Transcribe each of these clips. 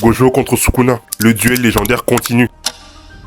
Gojo contre Sukuna. Le duel légendaire continue.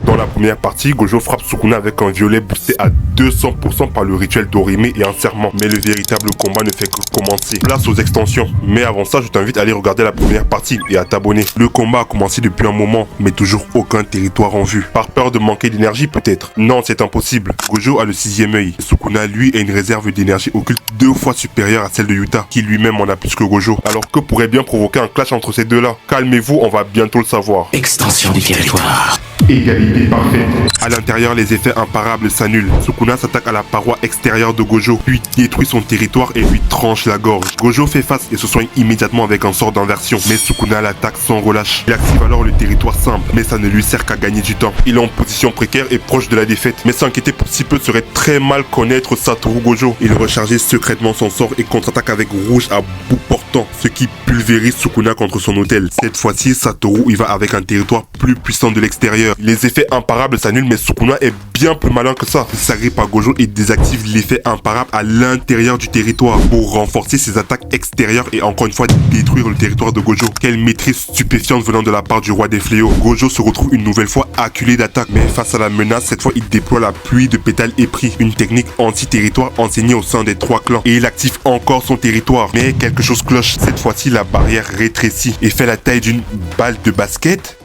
Dans la première partie, Gojo frappe Sukuna avec un violet boosté à 200% par le rituel d'Orime et un serment. Mais le véritable combat ne fait que commencer. Place aux extensions. Mais avant ça, je t'invite à aller regarder la première partie et à t'abonner. Le combat a commencé depuis un moment, mais toujours aucun territoire en vue. Par peur de manquer d'énergie peut-être? Non, c'est impossible. Gojo a le 6e œil. Sukuna, lui, a une réserve d'énergie occulte 2 fois supérieure à celle de Yuta, qui lui-même en a plus que Gojo. Alors que pourrait bien provoquer un clash entre ces deux-là? Calmez-vous, on va bientôt le savoir. Extension du territoire. Égalité parfaite. À l'intérieur, les effets imparables s'annulent. Sukuna s'attaque à la paroi extérieure de Gojo, puis détruit son territoire et lui tranche la gorge. Gojo fait face et se soigne immédiatement avec un sort d'inversion, mais Sukuna l'attaque sans relâche. Il active alors le territoire simple, mais ça ne lui sert qu'à gagner du temps. Il est en position précaire et proche de la défaite, mais s'inquiéter pour si peu serait très mal connaître Satoru Gojo. Il rechargeait secrètement son sort et contre-attaque avec rouge à bout portant, ce qui pulvérise Sukuna contre son hôtel. Cette fois-ci, Satoru y va avec un territoire plus puissant de l'extérieur. Les effets imparables s'annulent, mais Sukuna est bien plus malin que ça. Il s'agrippe à Gojo et désactive l'effet imparable à l'intérieur du territoire pour renforcer ses attaques extérieures et encore une fois détruire le territoire de Gojo. Quelle maîtrise stupéfiante venant de la part du roi des fléaux. Gojo se retrouve une nouvelle fois acculé d'attaques, mais face à la menace, cette fois il déploie la pluie de pétales épris, une technique anti-territoire enseignée au sein des 3 clans. Et il active encore son territoire, mais quelque chose cloche. Cette fois-ci, la barrière rétrécit et fait la taille d'une balle de basket.